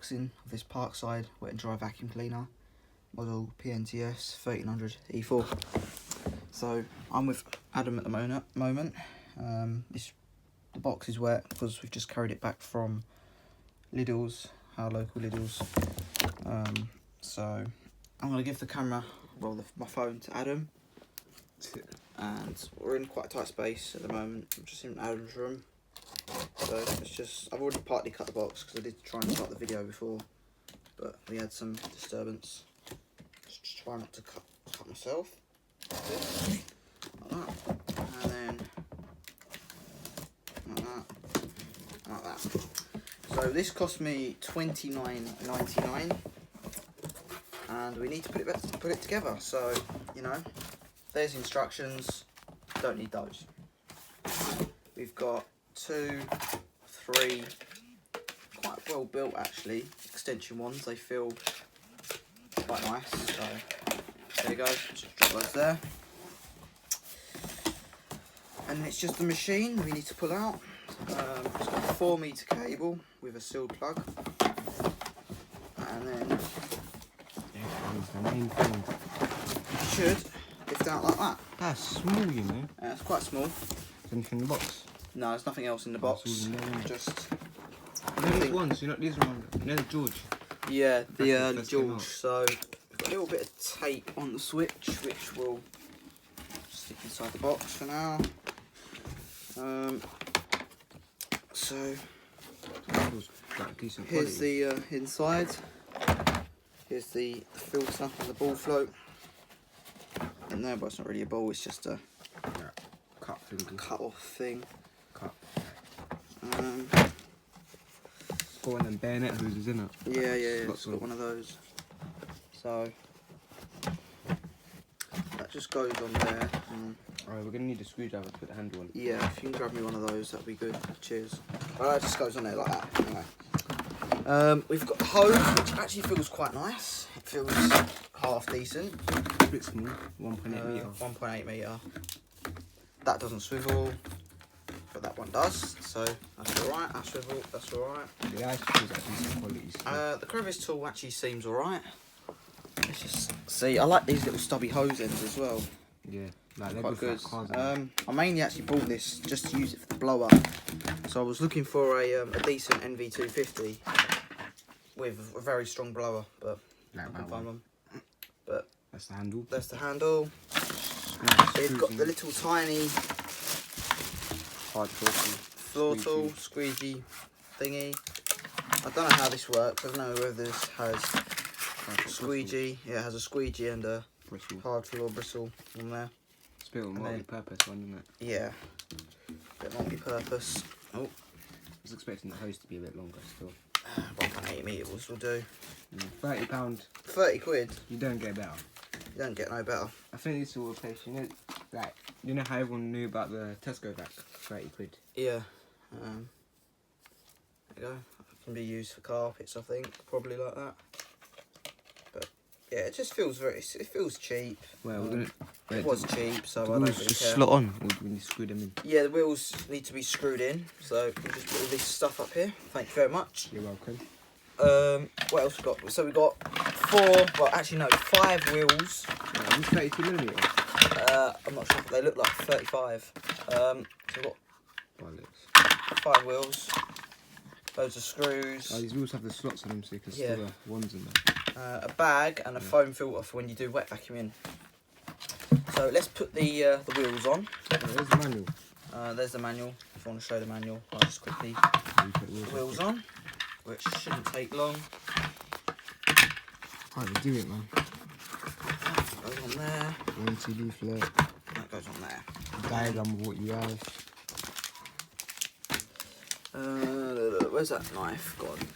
unboxing of this Parkside wet and dry vacuum cleaner, model PNTS 1300 E4. So I'm with Adam at the moment. The box is wet because we've just carried it back from Lidl's, our local Lidl's. So I'm going to give the camera, well, my phone to Adam. And we're in quite a tight space at the moment. I'm just in Adam's room. So it's just, I've already partly cut the box because I did try and start the video before, but we had some disturbance. Just try not to cut myself. Like that. And then like that. Like that. So this cost me $29.99, and we need to put it together. So, you know, there's instructions. Don't need those. We've got 2, 3, quite well built actually, extension ones. They feel quite nice. So there you go, just drop those there. And it's just the machine we need to pull out. It's got a 4-meter cable with a sealed plug. And then the main thing. it should lift out like that. That's small, you know. Yeah, it's quite small. Is anything in the box? No, there's nothing else in the box. In there, just these ones, you know, these ones, you know, the George. Yeah, the early First George. So we've got a little bit of tape on the switch, which will stick inside the box for now. So here's the inside. Here's the filter and the ball float in there, but it's not really a ball. It's just a cut off thing. Got one of them bayonet hoses in it. Yeah, it's got one of those. So that just goes on there. Alright, we're gonna need a screwdriver to put the handle on. Yeah, if you can grab me one of those, that'd be good. Cheers. Alright, it just goes on there like that. Anyway. We've got the hose, which actually feels quite nice. It feels half decent. A bit small, 1.8 metre. 1.8 metre. That doesn't swivel, but that one does, so that's alright. That swivel, that's alright. The ice feels like decent quality. The crevice tool actually seems alright. Let's just see. I like these little stubby hose ends as well. Yeah, like they're quite good. Cars, I mainly actually bought this just to use it for the blower. So I was looking for a decent NV250 with a very strong blower, but I couldn't find one. But that's the handle. That's the handle. It's got the little tiny hard floor tool, squeegee thingy. I don't know how this works. I don't know whether this has a squeegee. Yeah, it has a squeegee and a hard floor bristle on there. It's a bit of a multi-purpose one, isn't it? Yeah, a bit multi-purpose. Oh, I was expecting the hose to be a bit longer still. 1.8 metres will do. £30. 30 quid. You don't get better. You don't get no better. I think this will replace, you know, like, you know how everyone knew about the Tesco vac, 30 quid. Yeah. There you go. It can be used for carpets, I think, probably like that. But yeah, it just feels it feels cheap. Well, it was cheap, so I don't really really just care. slot on, or do we need to screw them in? Yeah, the wheels need to be screwed in, so we'll just put all this stuff up here. Thank you very much. You're welcome. What else we got? So we got 5 wheels. Yeah, these 32mm. I'm not sure if they look like 35. So we've got Bollocks. 5 wheels, loads of screws. Oh, these wheels have the slots on them, so you can store the ones in there. A bag and a foam filter for when you do wet vacuuming. So let's put the wheels on. Oh, there's the manual. There's the manual. If you want to show the manual, I'll just quickly put the wheels on, which shouldn't take long. Right, we do it, man. That goes on there. Warranty leaflet. That goes on there. Diagram of what you have. Where's that knife gone?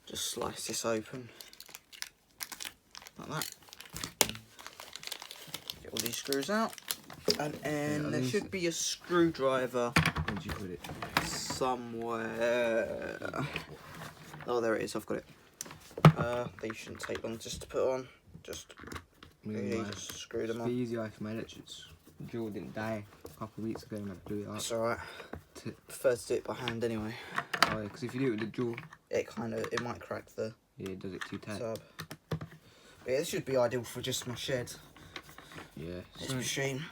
Just slice this open. Like that. Get all these screws out. And then there should be a screwdriver. Where'd you put it? Somewhere. Oh, there it is. I've got it. These shouldn't take long just to put on. Just really just screw them on. It's easy for my electrics. Drill didn't die a couple of weeks ago and I blew it up. That's alright. prefer to do it by hand anyway. Oh yeah, because if you do it with the jaw, It might crack the yeah, it does it too tight. tab. But yeah, this should be ideal for just my shed. Yeah. This machine.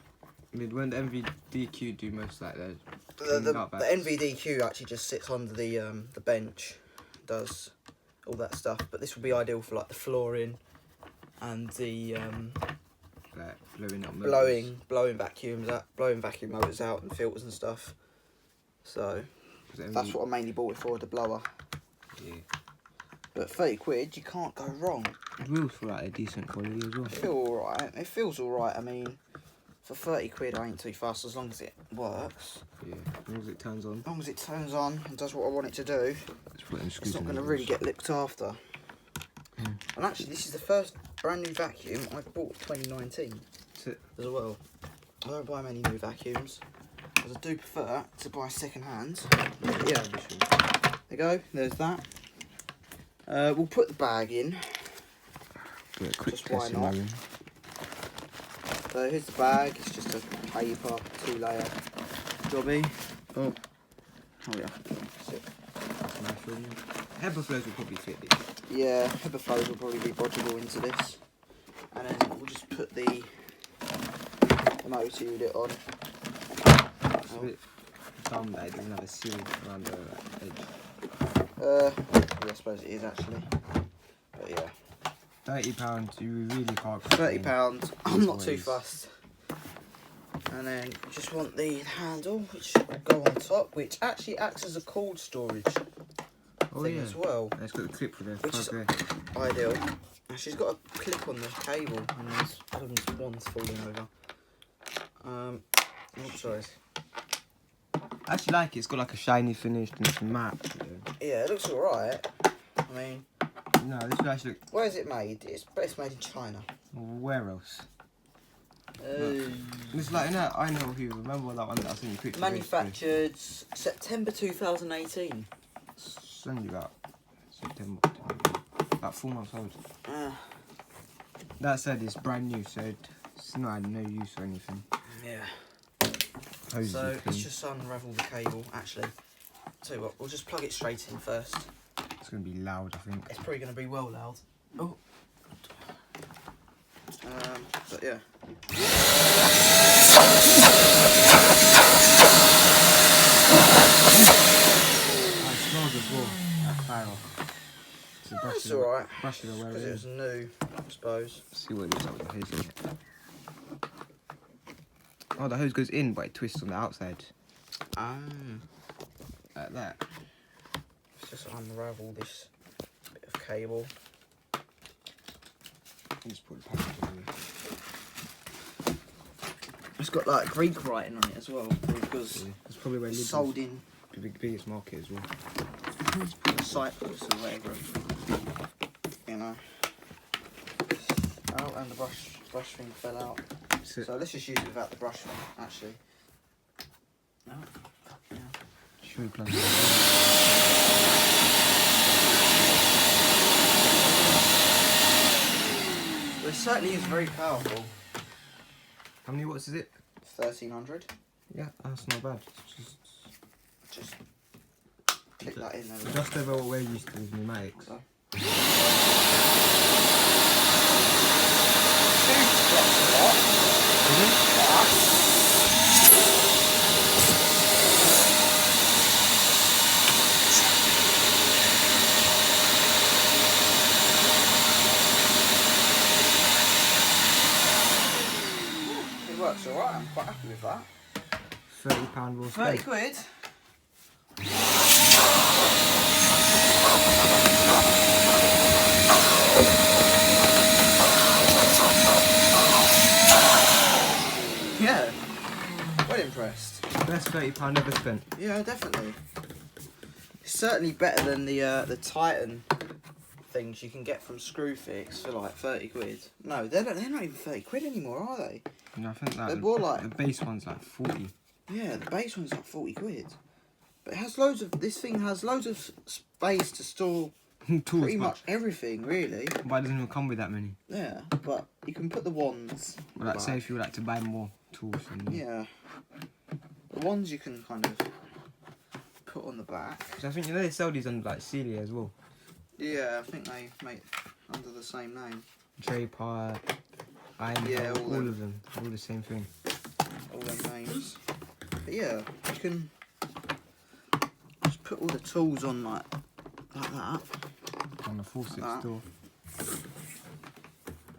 I mean, when the MVDQ do most like that. The NVDQ actually just sits under the bench, does all that stuff. But this would be ideal for like the flooring and the like blowing vacuum motors out and filters and stuff. So that's what I mainly bought it for, the blower. Yeah. But 30 quid, you can't go wrong. The wheels feel like a decent quality as well. They feel alright. It feels alright. I mean, for 30 quid, I ain't too fast as long as it works. Yeah, as long as it turns on. As long as it turns on and does what I want it to do, it's not going to really get looked after. Yeah. And actually, this is the first brand new vacuum I bought 2019 as well. I don't buy many new vacuums, because I do prefer to buy second hand. Yeah, there you go, there's that. We'll put the bag in. Just why not? So here's the bag, it's just a paper 2-layer jobby. Oh yeah. HEPA flows will probably fit this. Yeah, HEPA flows will probably be bodgeable into this. And then we'll just put the motor unit on. It's a bit dumb that it doesn't have a seal around the edge. Yeah, I suppose it is actually. But yeah. £30, you really can't. £30, I'm not too fussed. And then you just want the handle, which will go on top, which actually acts as a cold storage thing as well. And it's got the clip for the which is ideal. And she's got a clip on the cable, and there's one's falling over. Oh, sorry. I actually like it. It's got like a shiny finish and it's matte. Yeah, it looks alright. I mean, no, this will actually look. Where is it made? It's made in China. Where else? It's like, I know who. Remember that one that I sent you pictures? Manufactured September 2018. It's only about September, about 4 months old. That said, it's brand new, so it's not had no use or anything. Yeah. Hoses so let's just unravel the cable. Actually, tell you what, we'll just plug it straight in first. It's going to be loud, I think. It's probably going to be well loud. Oh. But yeah. It smells as well. Like fire off. So That's alright. Brush it away. Because it was new, I suppose. See what it looks like with the hose in. Oh, the hose goes in, but it twists on the outside. Like that. Let's just unravel this bit of cable. Just put the package in. It's got like Greek writing on it as well, because it's probably where it's sold in the biggest market as well. Cyprus or whatever, you know. Oh, and the brush thing fell out. So let's just use it without the brush thing, actually. No. Yeah. Should we plug it Well, it certainly is very powerful. How many watts is it? 1300. Yeah, that's not bad. Just click that in there. Just over what we're used to with pneumatics. So. It works alright, I'm quite happy with that. £30 worth. 30 quid? Yeah, well impressed. Best £30 ever spent. Yeah, definitely. It's certainly better than the Titan things you can get from Screwfix for like 30 quid. No, they're not even 30 quid anymore, are they? No, I think that they're more like the base one's like 40. Yeah, the base one's like 40 quid. But it has loads of, this thing has loads of space to store Tools, pretty much everything, really. But it doesn't even come with that many. Yeah, but you can put the wands. Well, like, say if you would like to buy more tools. And yeah. The wands you can kind of put on the back. So I think they sell these on like Celia as well. Yeah, I think they make under the same name. Draper, Iron, Yeah, all of them, all the same thing. All their names. But yeah, you can just put all the tools on like that. On the full six Like that. door.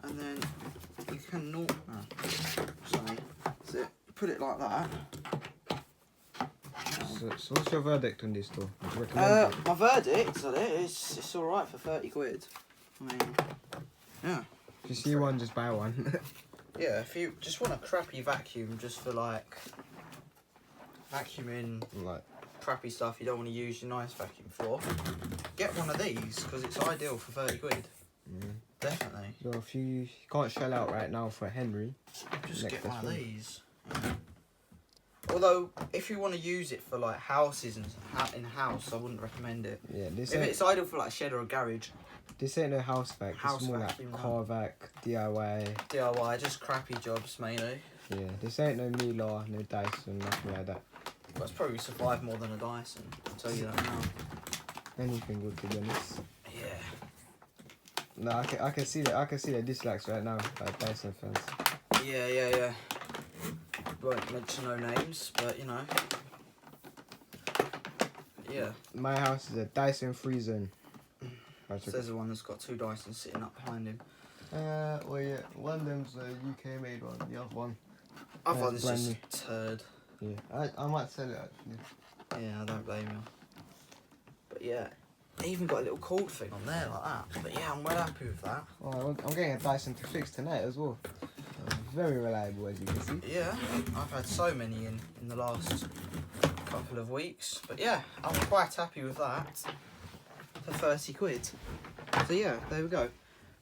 And then you can so put it like that. So what's your verdict on this door? Would you recommend it? My verdict on it is it's alright for 30 quid. I mean, yeah. If you see one, just buy one. Yeah, if you just want a crappy vacuum just for like vacuuming Like, crappy stuff you don't want to use your nice vacuum for, get one of these because it's ideal for 30 quid. Definitely. so if you can't shell out right now for a Henry, Just next get best one of one. these. Although, if you want to use it for like houses and in house, I wouldn't recommend it. Yeah, If it's ideal for like a shed or a garage, this ain't no house vac. House It's more vacuum, like no. car vac, DIY. DIY, just crappy jobs mainly. Yeah, this ain't no Miele, no Dyson, nothing like that. But it's probably survived more than a Dyson. I'll tell you that now. Anything good, to be honest. Yeah. No, I can see that. I can see the dislikes right now, like Dyson fans. Yeah. Won't mention no names, but you know. Yeah. My house is a Dyson free zone. Says the one that's got 2 Dysons sitting up behind him. Well, yeah, one of them's a UK made one, the other one. I Yeah, thought this brand is new. a turd. Yeah, I might sell it actually. Yeah, I don't blame you. But yeah, they even got a little cord thing on there like that. But yeah, I'm well happy with that. Oh, I'm getting a Dyson to fix tonight as well. Very reliable, as you can see. Yeah, I've had so many in the last couple of weeks. But yeah, I'm quite happy with that for 30 quid. So yeah, there we go.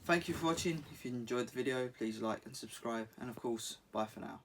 Thank you for watching. If you enjoyed the video, please like and subscribe. And of course, bye for now.